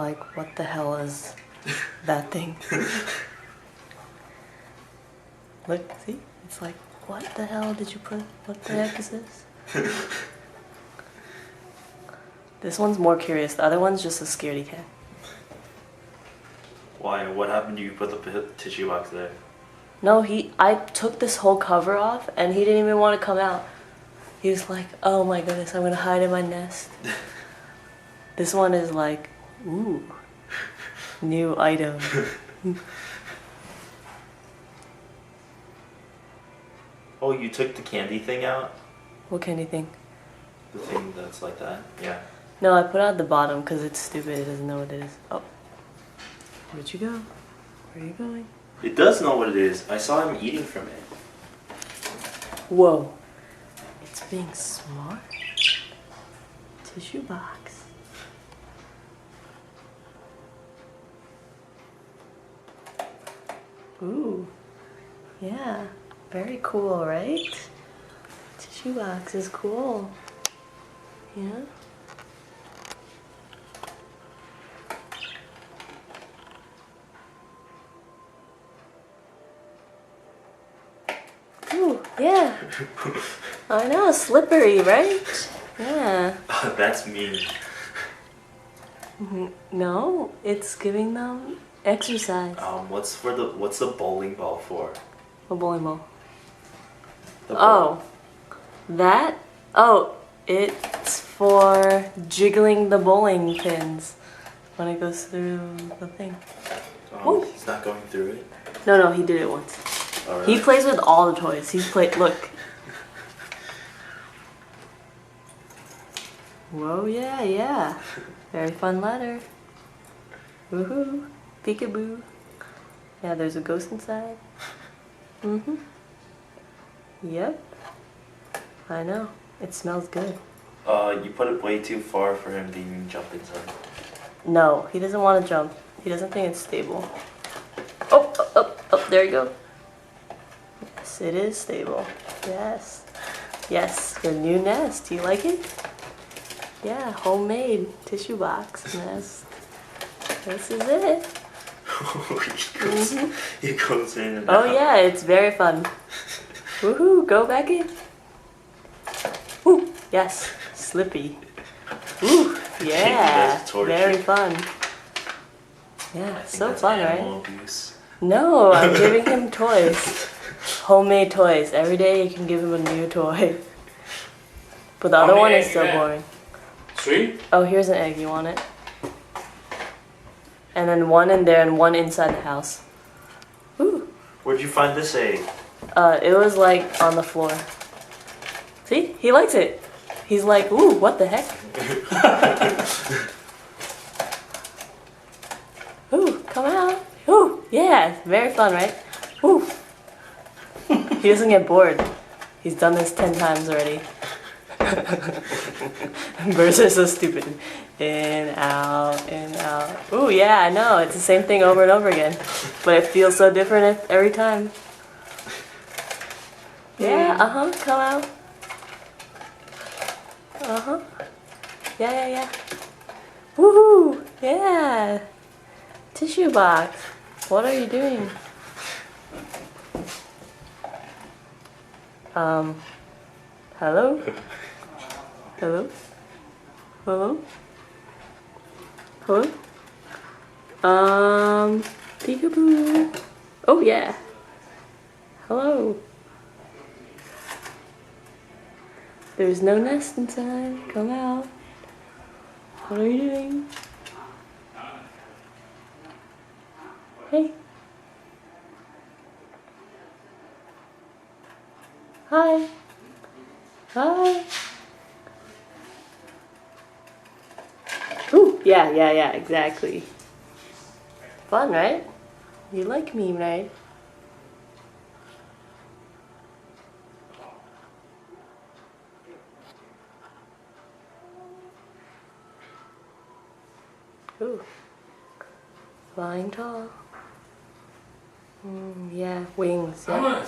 like, what the hell is that thing? Look, see? It's like, what the hell did you put? What the heck is this? This one's more curious. The other one's just a scaredy cat. Why? What happened? You put the tissue box there? No, I took this whole cover off and he didn't even want to come out. He was like, oh my goodness, I'm gonna hide in my nest. This one is like, ooh, new item. Oh, you took the candy thing out? What candy thing? The thing that's like that? Yeah. No, I put it at the bottom because it's stupid. It doesn't know what it is. Oh. Where'd you go? Where are you going? It does know what it is. I saw him eating from it. Whoa. It's being smart. Tissue box. Ooh. Yeah. Very cool, right? Tissue box is cool. Yeah. Ooh, yeah. I know, slippery, right? Yeah. That's mean. No, it's giving them exercise. What's the bowling ball for? A bowling ball. Ball. Oh, that? Oh, it's for jiggling the bowling pins when it goes through the thing. Oh, he's not going through it? No, he did it once. Oh, really? He plays with all the toys. He's played, look. Whoa, yeah. Very fun ladder. Woohoo. Peekaboo. Yeah, there's a ghost inside. Yep. I know. It smells good. You put it way too far for him to even jump inside. No, he doesn't want to jump. He doesn't think it's stable. Oh, there you go. Yes, it is stable. Yes. Yes, your new nest. Do you like it? Yeah, homemade tissue box nest. This is it. He goes in and Oh out. yeah, it's very fun. Woohoo, go back in. Ooh, yes, slippy. Ooh, yeah, very fun. Yeah, so fun, right? Abuse. No, I'm giving him toys. Homemade toys. Every day you can give him a new toy. But the other one is so boring. Sweet? Oh, here's an egg. You want it? And then one in there and one inside the house. Ooh. Where'd you find this egg? It was like on the floor. See? He likes it. He's like, ooh, what the heck? Ooh, come out. Ooh, yeah, very fun, right? Ooh. He doesn't get bored. He's done this 10 times already. Birds are so stupid. In, out, in, out. Ooh, yeah, I know. It's the same thing over and over again. But it feels so different every time. Yeah, come out. Yeah. Woohoo, yeah. Tissue box. What are you doing? Hello? Hello? Hello? Hello? Peekaboo. Oh yeah. Hello. There's no nest inside. Come out. What are you doing? Hey. Hi. Hi. Ooh, yeah, exactly. Fun, right? You like me, right? Ooh. Flying tall. Yeah, wings. Yeah.